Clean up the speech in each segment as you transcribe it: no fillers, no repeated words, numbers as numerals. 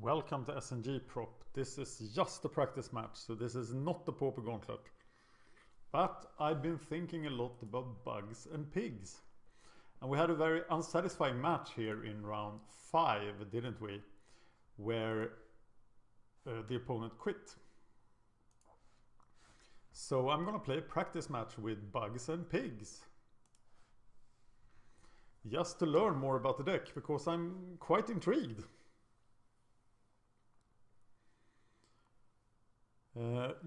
Welcome to SNG Prop. This is just a practice match, so this is not the Pauper Gauntlet. But I've been thinking a lot about bugs and pigs. And we had a very unsatisfying match here in round 5, didn't we? Where the opponent quit. So I'm gonna play a practice match with bugs and pigs. Just to learn more about the deck, because I'm quite intrigued.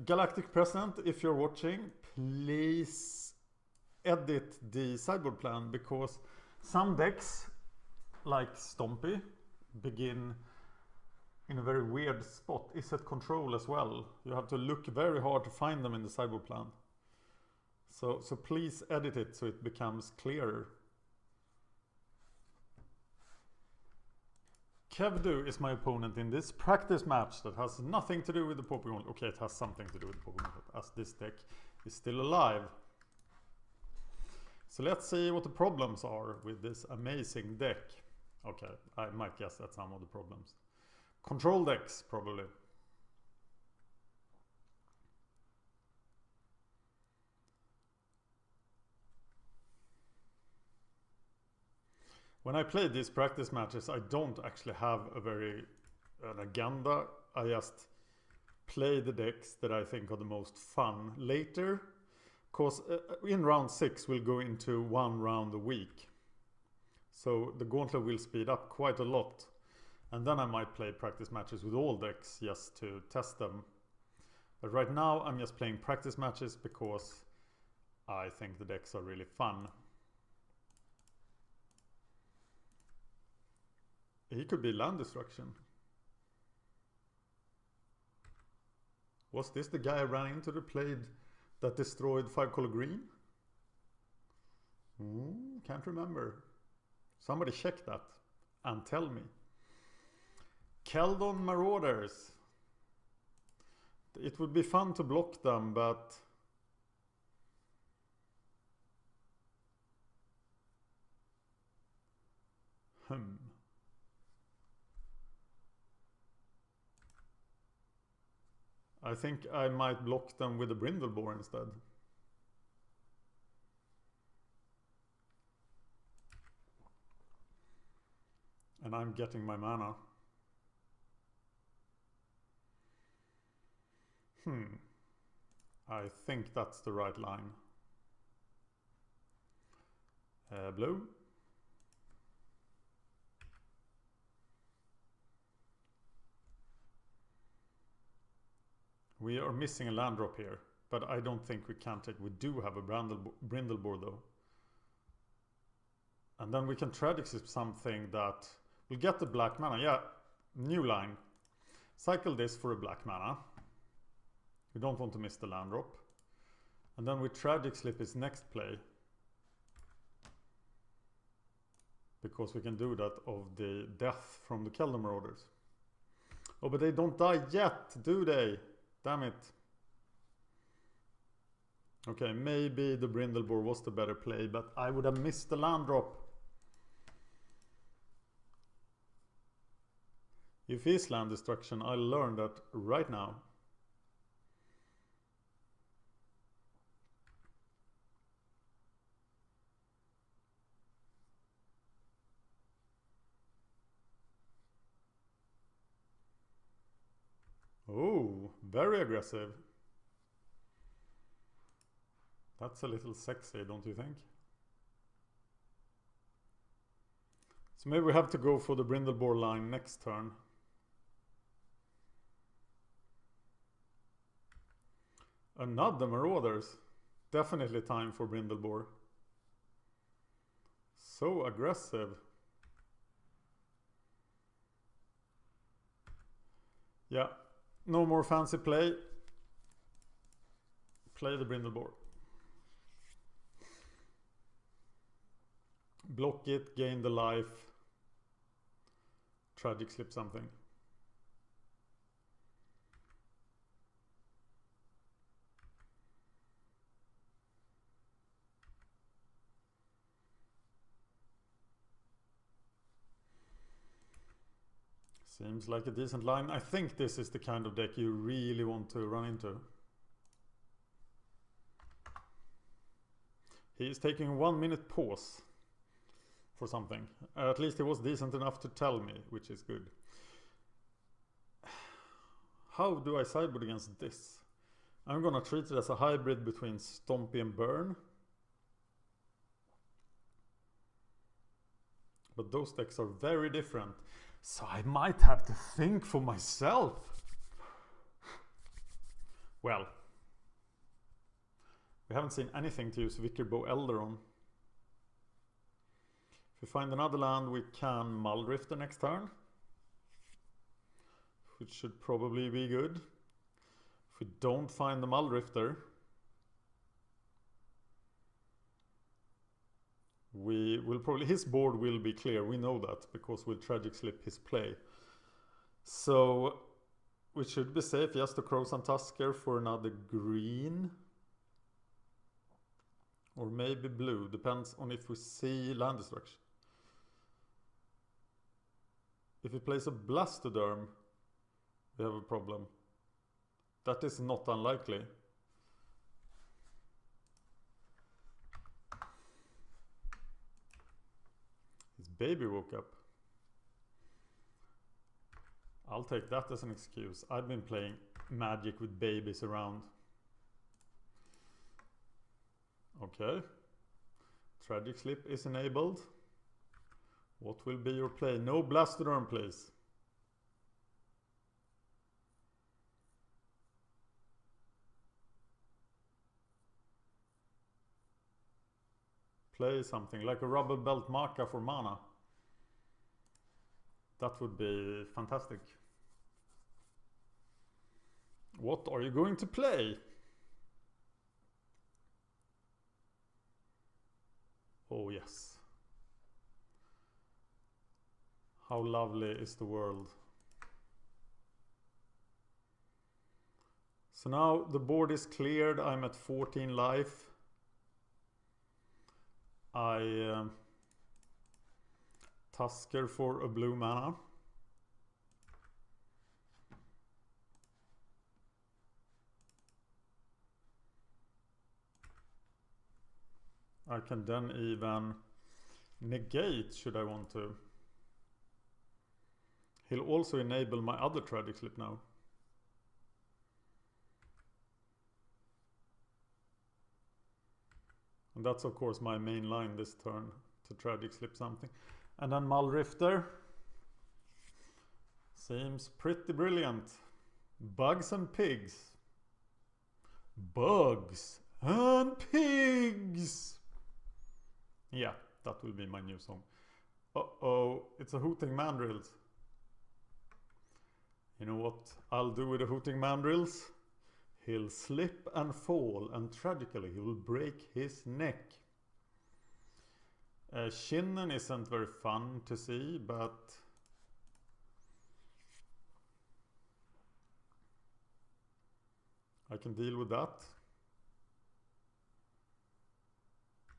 Galactic President, if you're watching, please edit the sideboard plan, because some decks, like Stompy, begin in a very weird spot. Is at control as well. You have to look very hard to find them in the sideboard plan. So please edit it so it becomes clearer. Kevdu is my opponent in this practice match that has nothing to do with the Pauper Gauntlet. Okay, it has something to do with the Pauper Gauntlet, as this deck is still alive. So let's see what the problems are with this amazing deck. Okay, I might guess at some of the problems. Control decks, probably. When I play these practice matches, I don't actually have an agenda. I just play the decks that I think are the most fun later. Because in round 6 we'll go into 1 round a week. So the Gauntlet will speed up quite a lot. And then I might play practice matches with all decks just to test them. But right now I'm just playing practice matches because I think the decks are really fun. He could be land destruction. Was this the guy I ran into that played that destroyed 5-color green? Can't remember. Somebody check that and tell me. Keldon Marauders. It would be fun to block them, but I think I might block them with a Brindlebore instead. And I'm getting my mana. I think that's the right line. Blue. We are missing a land drop here, but I don't think we can take. We do have a Brindlebore though. And then we can Tragic something that will get the black mana. Yeah, new line. Cycle this for a black mana. We don't want to miss the land drop. And then we Tragic Slip his next play. Because we can do that of the death from the Keldon Marauders. Oh, but they don't die yet, do they? Damn it. Okay, maybe the Brindlebore was the better play, but I would have missed the land drop. If he's land destruction, I'll learn that right now. Oh, very aggressive. That's a little sexy, don't you think? So maybe we have to go for the Brindlebore line next turn. Another Marauders. Definitely time for Brindlebore. So aggressive. Yeah. No more fancy play. Play the Brindlebore. Block it, gain the life. Tragic Slip something. Seems like a decent line. I think this is the kind of deck you really want to run into. He is taking a 1 minute pause for something. At least he was decent enough to tell me, which is good. How do I sideboard against this? I'm gonna treat it as a hybrid between Stompy and Burn. But those decks are very different. So I might have to think for myself. Well, we haven't seen anything to use Vickerbow Elder on. If we find another land, we can Muldrifter next turn, which should probably be good. If we don't find the Muldrifter, we will probably, his board will be clear, we know that, because we'll Tragic Slip his play. So we should be safe just to Crowsun Tusker for another green. Or maybe blue, depends on if we see land destruction. If he plays a Blastoderm, we have a problem. That is not unlikely. His baby woke up. I'll take that as an excuse. I've been playing Magic with babies around. Okay. Tragic Slip is enabled. What will be your play? No Blastoderm, please. Play something like a Rubber Belt Maka for mana. That would be fantastic. What are you going to play? Oh yes. How lovely is the world. So now the board is cleared. I'm at 14 life. I Tusker for a blue mana. I can then even negate should I want to. He'll also enable my other Tragic Slip now. And that's of course my main line this turn, to Tragic Slip something. And then Muldrifter. Seems pretty brilliant. Bugs and pigs. Bugs and pigs! Yeah, that will be my new song. Uh-oh, it's a Hooting Mandrills. You know what I'll do with the Hooting Mandrills? He'll slip and fall, and tragically he will break his neck. Shinnen isn't very fun to see, but I can deal with that.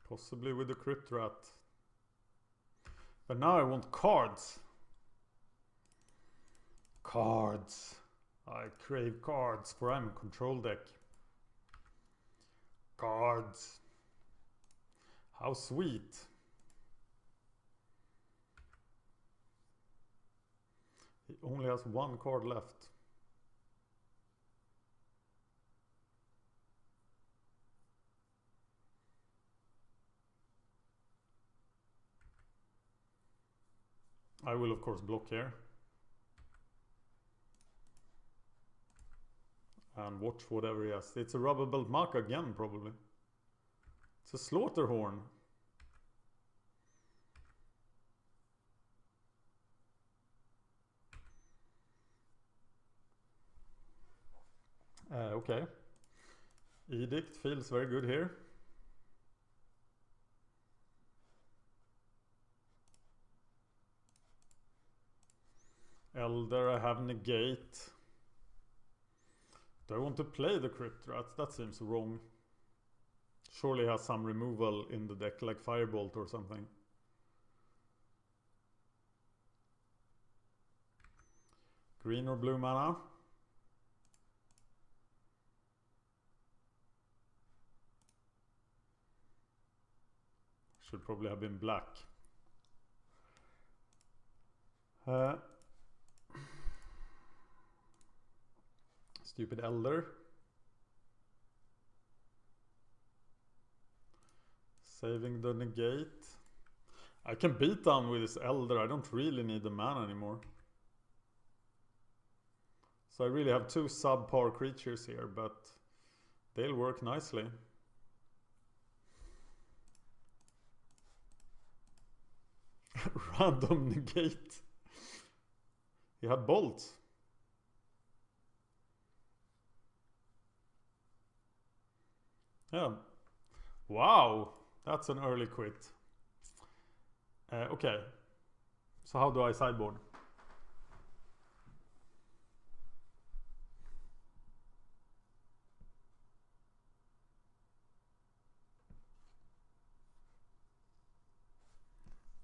Possibly with the Crypt Rat. But now I want cards. Cards. I crave cards, for I'm a control deck. Cards. How sweet. He only has one card left. I will of course block here. And watch whatever he has. It's a Rubber Belt Maka again, probably. It's a Slaughterhorn. Okay. Edict feels very good here. Elder, I have negate. Do I want to play the Crypt Rat? That seems wrong. Surely he has some removal in the deck, like Firebolt or something. Green or blue mana? Should probably have been black. Stupid Elder. Saving the negate. I can beat down with this Elder. I don't really need the mana anymore. So I really have two subpar creatures here, but they'll work nicely. Random negate. He had bolts. Yeah. Wow. That's an early quit. Okay. So how do I sideboard?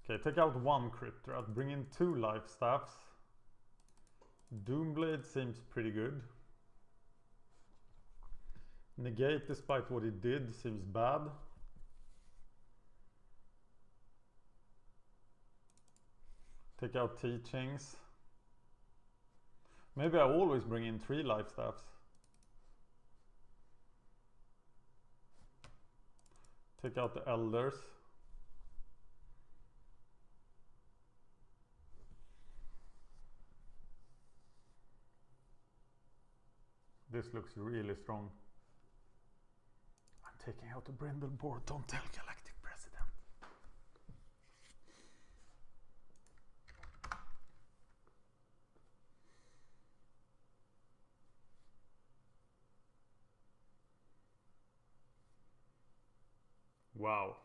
Okay, take out one cryptor. I'll bring in 2 life staffs. Doomblade seems pretty good. Negate, despite what it did, seems bad. Take out teachings. Maybe I always bring in 3 life staffs. Take out the elders. This looks really strong. I'm taking out the Brindle board. Don't tell Galactic President. Wow.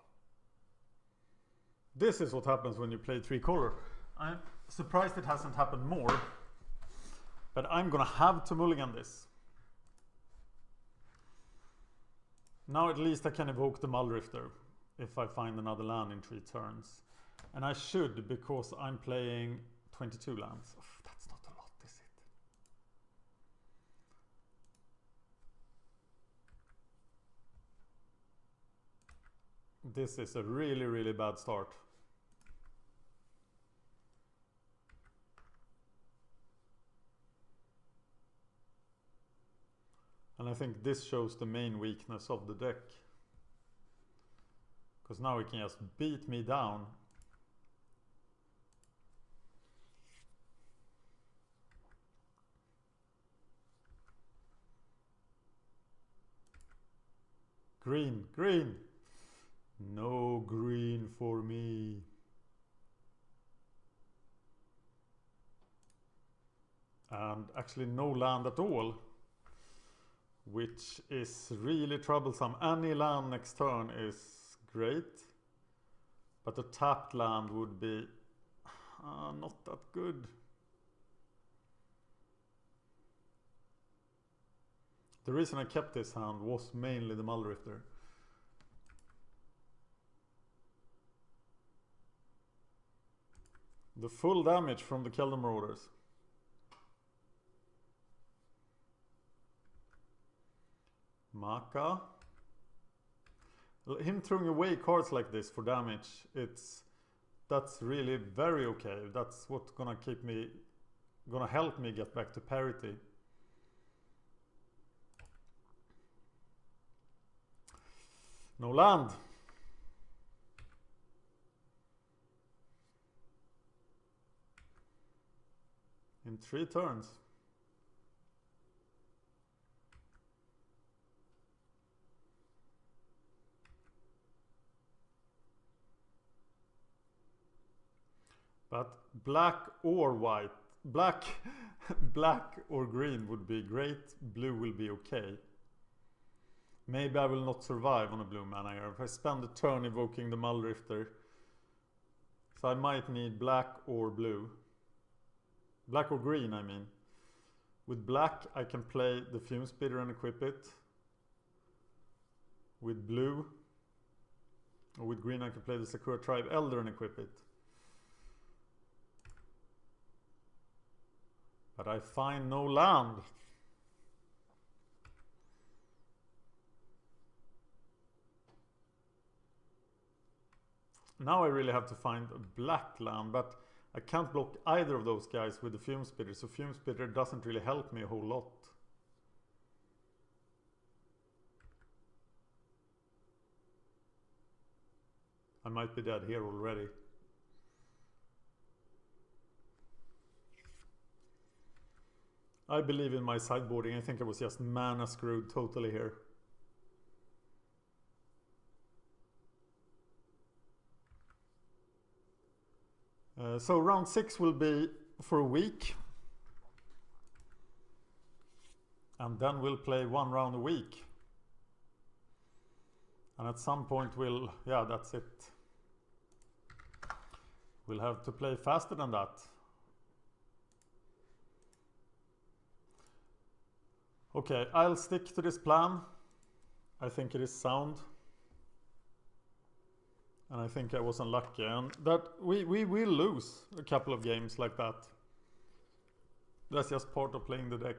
This is what happens when you play 3 color. I'm surprised it hasn't happened more. But I'm gonna have to mulligan this. Now at least I can evoke the Muldrifter if I find another land in 3 turns. And I should, because I'm playing 22 lands. Oh, that's not a lot, is it? This is a really, really bad start. And I think this shows the main weakness of the deck. Because now he can just beat me down. Green, green. No green for me. And actually no land at all. Which is really troublesome. Any land next turn is great. But a tapped land would be not that good. The reason I kept this hand was mainly the Muldrifter. The full damage from the Keldon Marauders. Maka. Him throwing away cards like this for damage, that's really very okay. That's what's gonna help me get back to parity. No land. In 3 turns. But black or white, black or green would be great. Blue will be okay. Maybe I will not survive on a blue mana here. If I spend a turn evoking the Muldrifter. So I might need black or blue. Black or green, I mean. With black, I can play the Fume Spitter and equip it. With blue, or with green, I can play the Sakura Tribe Elder and equip it. But I find no land. Now I really have to find a black land, but I can't block either of those guys with the Fume Spitter, so Fume Spitter doesn't really help me a whole lot. I might be dead here already. I believe in my sideboarding. I think I was just mana screwed totally here. So round 6 will be for a week. And then we'll play 1 round a week. And at some point yeah, that's it. We'll have to play faster than that. Okay, I'll stick to this plan. I think it is sound. And I think I was unlucky. And that we will lose a couple of games like that. That's just part of playing the deck.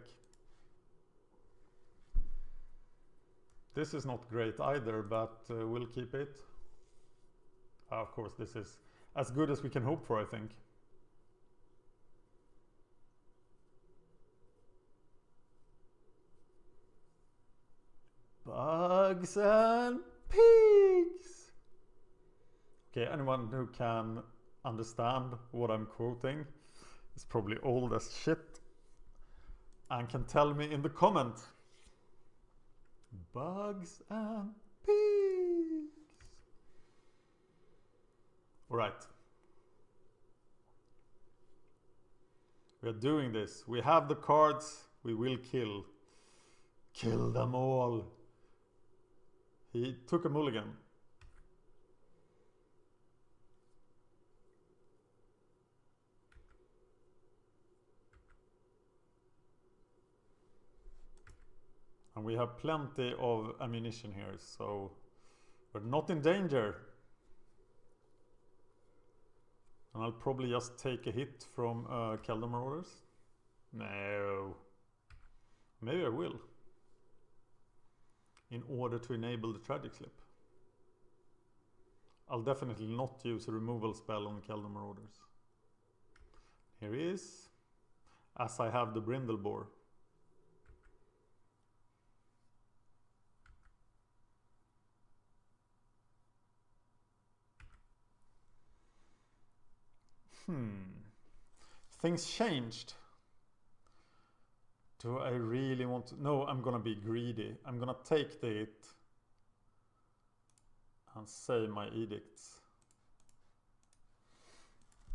This is not great either, but we'll keep it. Of course, this is as good as we can hope for, I think. Bugs and pigs. Okay, anyone who can understand what I'm quoting is probably old as shit and can tell me in the comment. Bugs and pigs. All right. We are doing this. We have the cards. We will kill. Kill them all. He took a mulligan. And we have plenty of ammunition here, so we're not in danger. And I'll probably just take a hit from Keldar Marauders. No. Maybe I will. In order to enable the Tragic Slip. I'll definitely not use a removal spell on Keldar Marauders. Here he is. As I have the Brindleboar. Things changed. Do I really want to? No, I'm gonna be greedy. I'm gonna take the hit and say my edicts.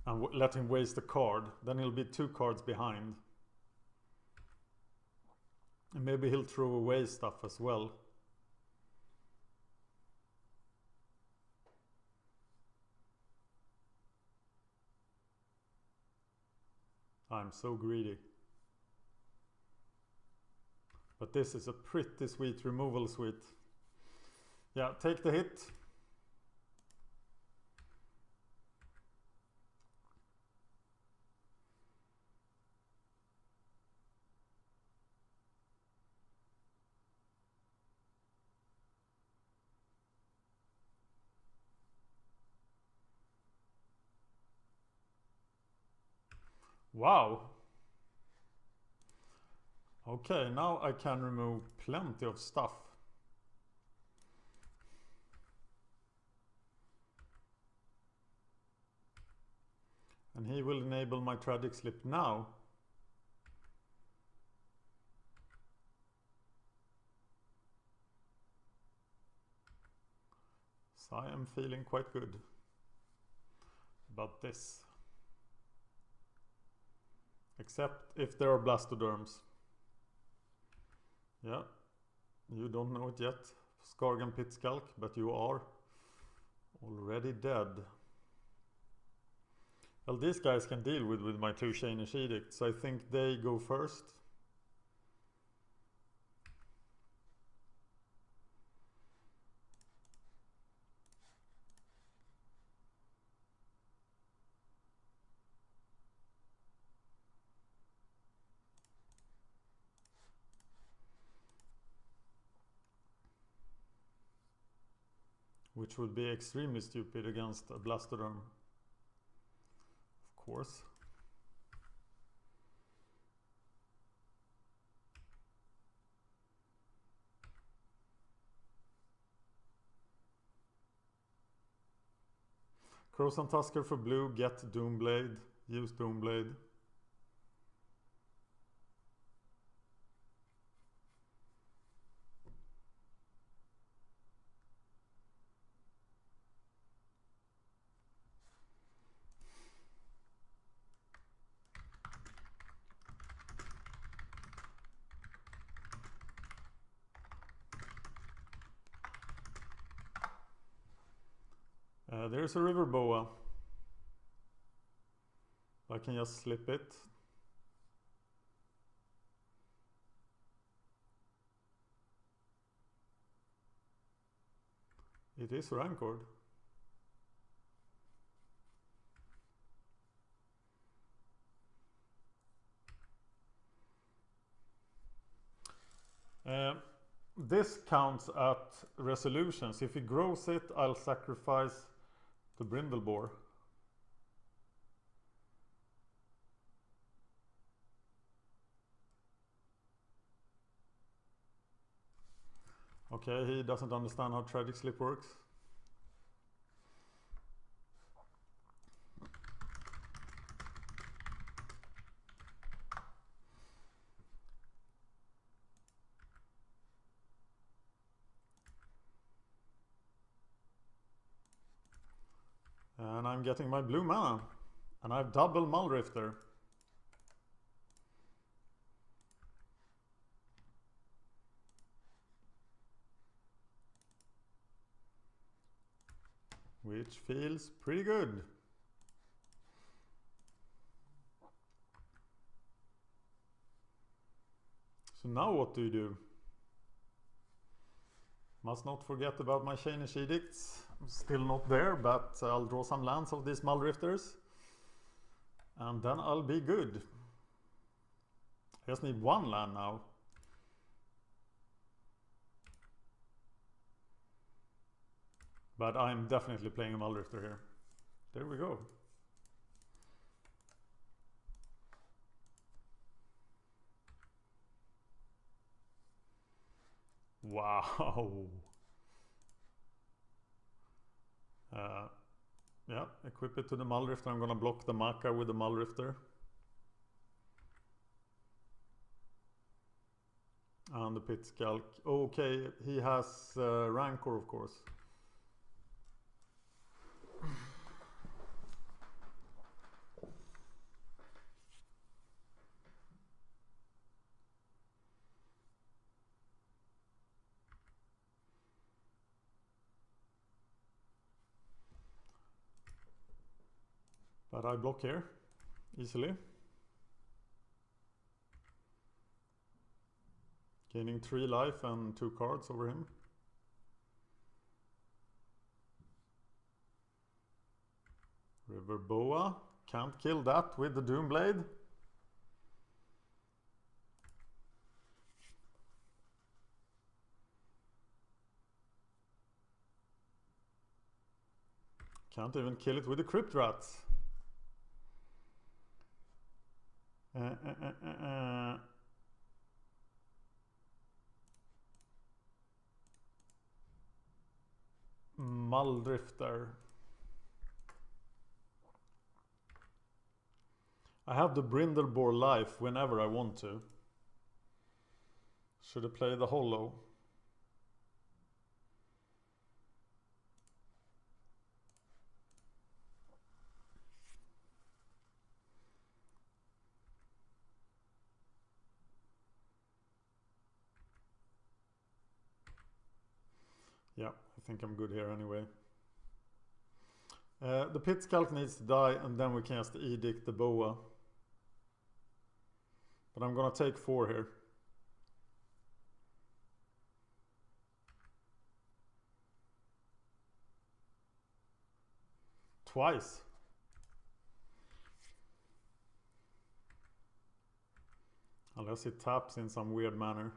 And let him waste a card. Then he'll be 2 cards behind. And maybe he'll throw away stuff as well. I'm so greedy. But this is a pretty sweet removal suite. Yeah, take the hit. Wow. Okay, now I can remove plenty of stuff. And he will enable my Tragic Slip now. So I am feeling quite good about this. Except if there are Blastoderms. Yeah, you don't know it yet, Skargan Pitskalk, but you are already dead. Well, these guys can deal with my 2 Shanish Edicts, so I think they go first. which would be extremely stupid against a Blastoderm, of course. Croson Tusker for blue, get Doomblade, use Doomblade. There's a River Boa. I can just slip it. It is Rancored. This counts at resolutions. If he grows it, I'll sacrifice the Brindleboar. Okay, he doesn't understand how Tragic Slip works. And I'm getting my blue mana. And I have double Muldrifter. Which feels pretty good. So now what do you do? Must not forget about my Chainish Edicts. Still not there, but I'll draw some lands of these Muldrifters. And then I'll be good. I just need one land now. But I'm definitely playing a Muldrifter here. There we go. Wow. Yeah, equip it to the Muldrifter. I'm gonna block the Maka with the Muldrifter. And the Pit Skulk. Okay, he has Rancor, of course. But I block here easily. Gaining 3 life and 2 cards over him. River Boa. Can't kill that with the Doomblade. Can't even kill it with the Crypt Rats. Muldrifter. I have the Brindleboar life whenever I want to. Should I play the holo? Yeah, I think I'm good here anyway. The Pit Skulk needs to die and then we can just Edict the Boa. But I'm gonna take 4 here. Twice. Unless it taps in some weird manner.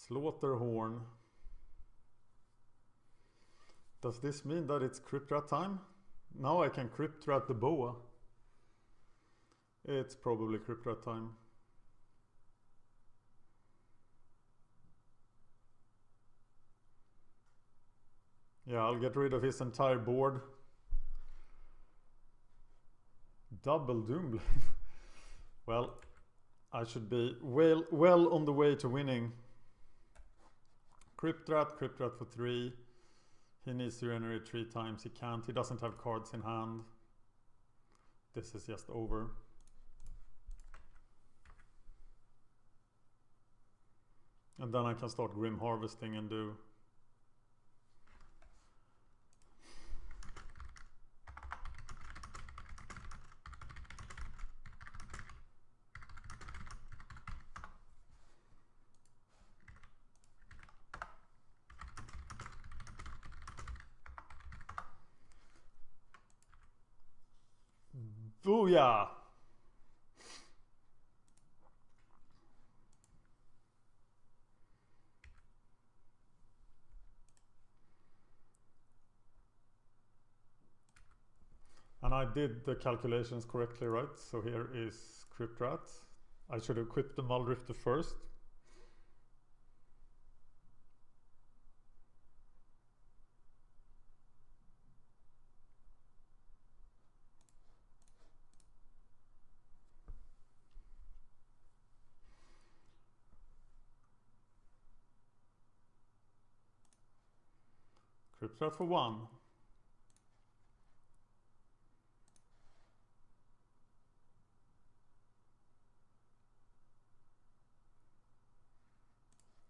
Slaughterhorn. Does this mean that it's Crypt Rat time? Now I can Crypt Rat the boa. It's probably Crypt Rat time. Yeah, I'll get rid of his entire board. Double Doomblade. Well, I should be well on the way to winning. Crypt Rat for 3. He needs to generate 3 times. He can't. He doesn't have cards in hand. This is just over. And then I can start Grim Harvesting and do... Booyah! And I did the calculations correctly, right? So here is Crypt Rat. I should have equipped the Muldrifter first. Crypt Rat for 1.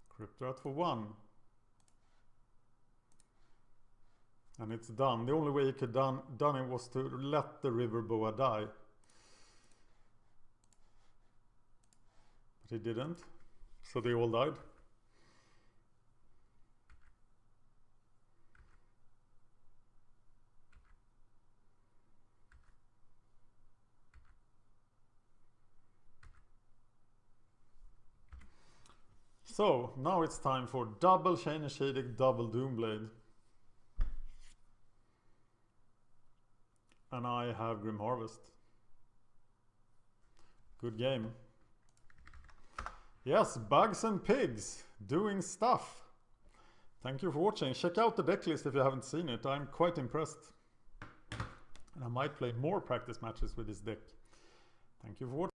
Crypt Rat for 1. And it's done. The only way he could done it was to let the River Boa die. But he didn't. So they all died. So, now it's time for double Shiny Shadic, double Doomblade. And I have Grim Harvest. Good game. Yes, Bugs and Pigs doing stuff. Thank you for watching. Check out the deck list if you haven't seen it. I'm quite impressed. And I might play more practice matches with this deck. Thank you for watching.